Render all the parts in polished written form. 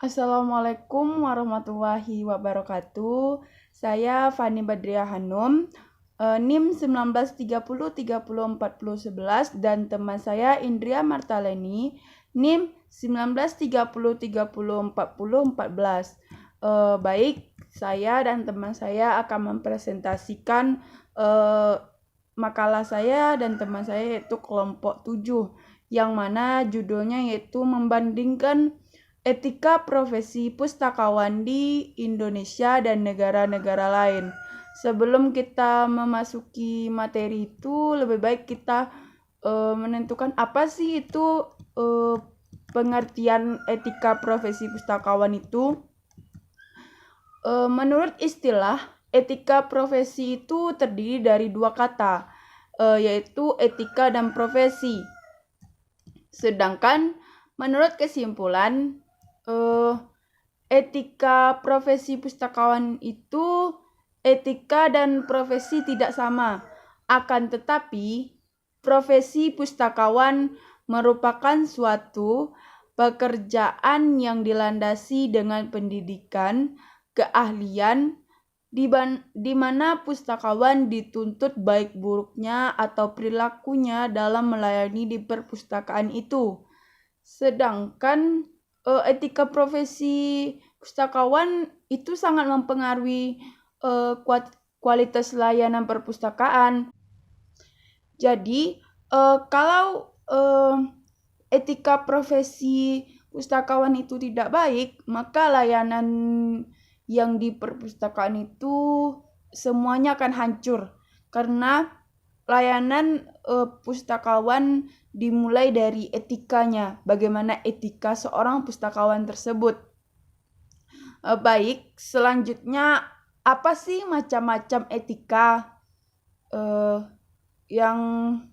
Assalamualaikum warahmatullahi wabarakatuh. Saya Fani Badriah Hanum, NIM 1930304011 dan teman saya Indria Martaleni, NIM 1930304014. Baik, saya dan teman saya akan mempresentasikan makalah saya dan teman saya yaitu kelompok 7, yang mana judulnya yaitu membandingkan etika profesi pustakawan di Indonesia dan negara-negara lain. Sebelum kita memasuki materi itu, lebih baik kita menentukan apa sih itu pengertian etika profesi pustakawan itu. Menurut istilah, etika profesi itu terdiri dari dua kata, yaitu etika dan profesi. Sedangkan menurut kesimpulan, etika profesi pustakawan itu etika dan profesi tidak sama. Akan tetapi, profesi pustakawan merupakan suatu pekerjaan yang dilandasi dengan pendidikan, keahlian, di mana pustakawan dituntut baik buruknya atau perilakunya dalam melayani di perpustakaan itu. Sedangkan etika profesi pustakawan itu sangat mempengaruhi kualitas layanan perpustakaan. Jadi, kalau etika profesi pustakawan itu tidak baik, maka layanan yang di perpustakaan itu semuanya akan hancur. Karena layanan pustakawan dimulai dari etikanya, bagaimana etika seorang pustakawan tersebut. Baik, selanjutnya apa sih macam-macam etika yang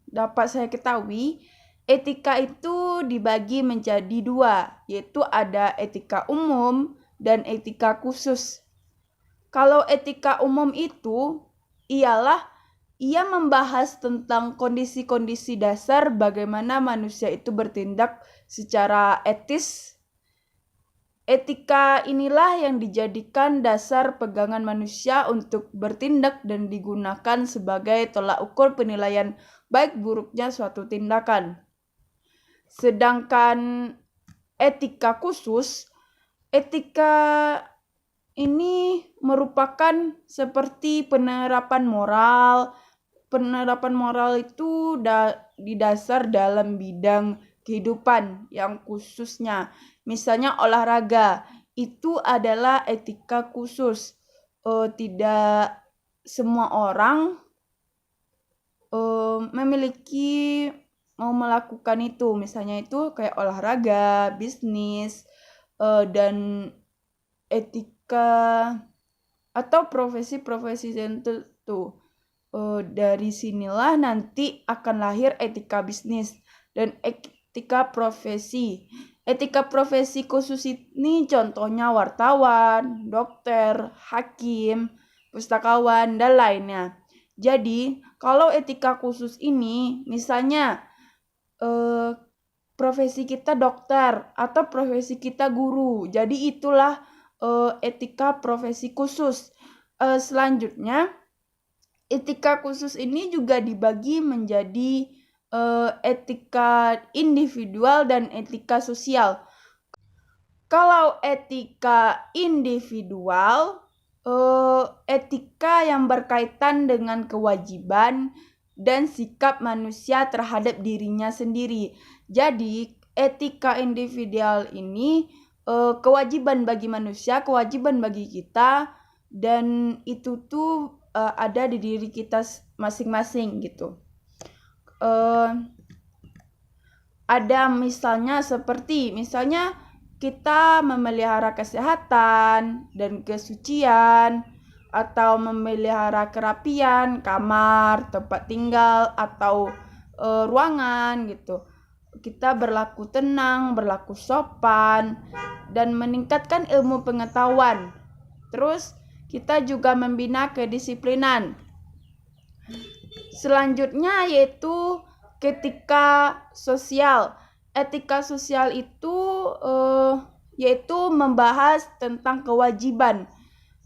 dapat saya ketahui? Etika itu dibagi menjadi dua, yaitu ada etika umum dan etika khusus. Kalau etika umum itu ialah ia membahas tentang kondisi-kondisi dasar bagaimana manusia itu bertindak secara etis. Etika inilah yang dijadikan dasar pegangan manusia untuk bertindak dan digunakan sebagai tolak ukur penilaian baik buruknya suatu tindakan. Sedangkan etika khusus, etika ini merupakan seperti penerapan moral. Penerapan moral itu didasar dalam bidang kehidupan yang khususnya. Misalnya olahraga, itu adalah etika khusus. Tidak semua orang memiliki mau melakukan itu. Misalnya itu kayak olahraga, bisnis, dan etika atau profesi-profesi tertentu. Dari sinilah nanti akan lahir etika bisnis dan etika profesi. Etika profesi khusus ini contohnya wartawan, dokter, hakim, pustakawan, dan lainnya. Jadi, kalau etika khusus ini, misalnya profesi kita dokter atau profesi kita guru. Jadi itulah etika profesi khusus. Selanjutnya, etika khusus ini juga dibagi menjadi etika individual dan etika sosial. Kalau etika individual, etika yang berkaitan dengan kewajiban dan sikap manusia terhadap dirinya sendiri. Jadi, etika individual ini kewajiban bagi manusia, kewajiban bagi kita, dan itu tuh ada di diri kita masing-masing gitu. Ada misalnya kita memelihara kesehatan dan kesucian, atau memelihara kerapian, kamar, tempat tinggal, atau ruangan gitu. Kita berlaku tenang, berlaku sopan, dan meningkatkan ilmu pengetahuan. Terus kita juga membina kedisiplinan. Selanjutnya yaitu etika sosial. Etika sosial itu yaitu membahas tentang kewajiban.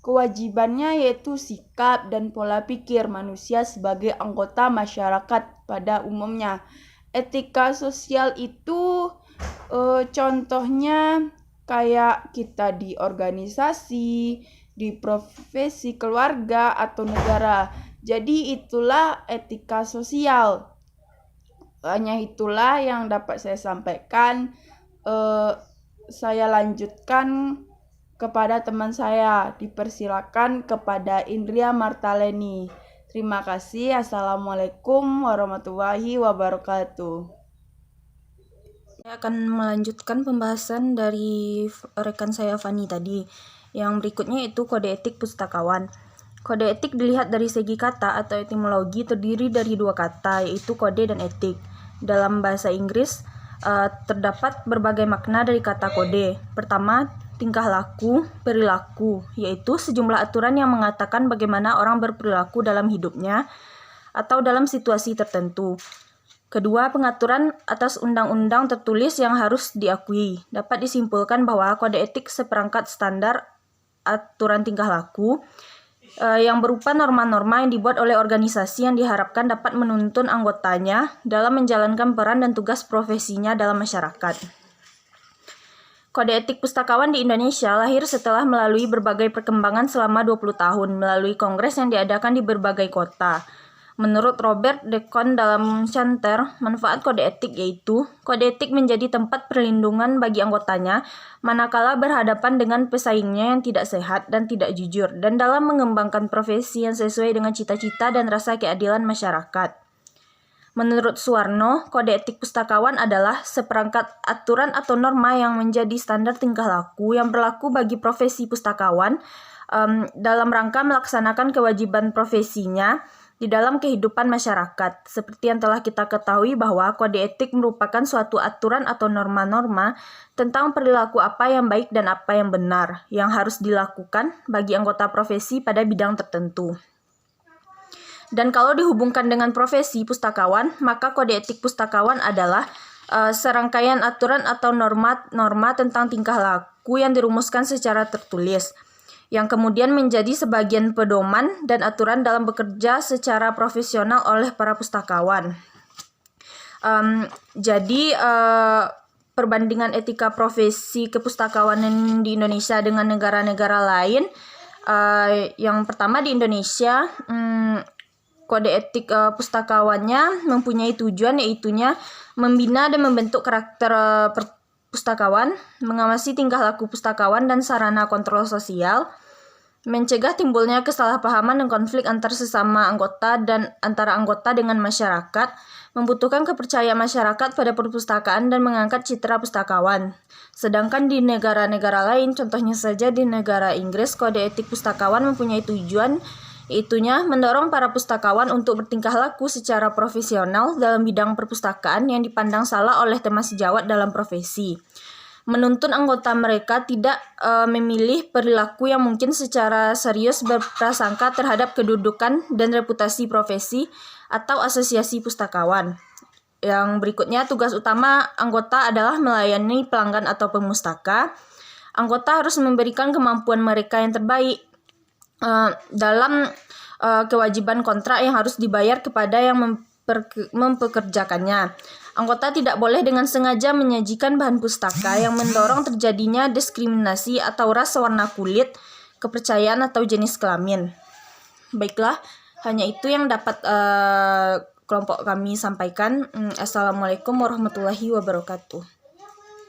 Kewajibannya yaitu sikap dan pola pikir manusia sebagai anggota masyarakat pada umumnya. Etika sosial itu contohnya kayak kita di organisasi, di profesi keluarga atau negara. Jadi itulah etika sosial. Hanya itulah yang dapat saya sampaikan. Saya lanjutkan kepada teman saya. Dipersilakan kepada Indria Martaleni. Terima kasih. Assalamualaikum warahmatullahi wabarakatuh. Saya akan melanjutkan pembahasan dari rekan saya Fani tadi. Yang berikutnya itu kode etik pustakawan. Kode etik dilihat dari segi kata atau etimologi terdiri dari dua kata, yaitu kode dan etik. Dalam bahasa Inggris, terdapat berbagai makna dari kata kode. Pertama, tingkah laku, perilaku, yaitu sejumlah aturan yang mengatakan bagaimana orang berperilaku dalam hidupnya atau dalam situasi tertentu. Kedua, pengaturan atas undang-undang tertulis yang harus diakui. Dapat disimpulkan bahwa kode etik seperangkat standar aturan tingkah laku yang berupa norma-norma yang dibuat oleh organisasi yang diharapkan dapat menuntun anggotanya dalam menjalankan peran dan tugas profesinya dalam masyarakat. Kode etik pustakawan di Indonesia lahir setelah melalui berbagai perkembangan selama 20 tahun melalui kongres yang diadakan di berbagai kota. Menurut Robert Deacon dalam Chanter, manfaat kode etik yaitu kode etik menjadi tempat perlindungan bagi anggotanya manakala berhadapan dengan pesaingnya yang tidak sehat dan tidak jujur dan dalam mengembangkan profesi yang sesuai dengan cita-cita dan rasa keadilan masyarakat. Menurut Suwarno, kode etik pustakawan adalah seperangkat aturan atau norma yang menjadi standar tingkah laku yang berlaku bagi profesi pustakawan dalam rangka melaksanakan kewajiban profesinya di dalam kehidupan masyarakat. Seperti yang telah kita ketahui bahwa kode etik merupakan suatu aturan atau norma-norma tentang perilaku apa yang baik dan apa yang benar yang harus dilakukan bagi anggota profesi pada bidang tertentu. Dan kalau dihubungkan dengan profesi pustakawan, maka kode etik pustakawan adalah serangkaian aturan atau norma-norma tentang tingkah laku yang dirumuskan secara tertulis, yang kemudian menjadi sebagian pedoman dan aturan dalam bekerja secara profesional oleh para pustakawan. Perbandingan etika profesi kepustakawanan di Indonesia dengan negara-negara lain, yang pertama di Indonesia, kode etik pustakawannya mempunyai tujuan yaitunya membina dan membentuk karakter pustakawan, mengawasi tingkah laku pustakawan dan sarana kontrol sosial, mencegah timbulnya kesalahpahaman dan konflik antar sesama anggota dan antara anggota dengan masyarakat, membutuhkan kepercayaan masyarakat pada perpustakaan dan mengangkat citra pustakawan. Sedangkan di negara-negara lain, contohnya saja di negara Inggris, kode etik pustakawan mempunyai tujuan yaitunya mendorong para pustakawan untuk bertingkah laku secara profesional dalam bidang perpustakaan yang dipandang salah oleh teman sejawat dalam profesi. Menuntun anggota mereka tidak memilih perilaku yang mungkin secara serius berprasangka terhadap kedudukan dan reputasi profesi atau asosiasi pustakawan. Yang berikutnya, tugas utama anggota adalah melayani pelanggan atau pemustaka. Anggota harus memberikan kemampuan mereka yang terbaik dalam kewajiban kontrak yang harus dibayar kepada yang mempekerjakannya. Anggota tidak boleh dengan sengaja menyajikan bahan pustaka yang mendorong terjadinya diskriminasi atau ras, warna kulit, kepercayaan atau jenis kelamin. Baiklah, hanya itu yang dapat kelompok kami sampaikan. Assalamualaikum warahmatullahi wabarakatuh.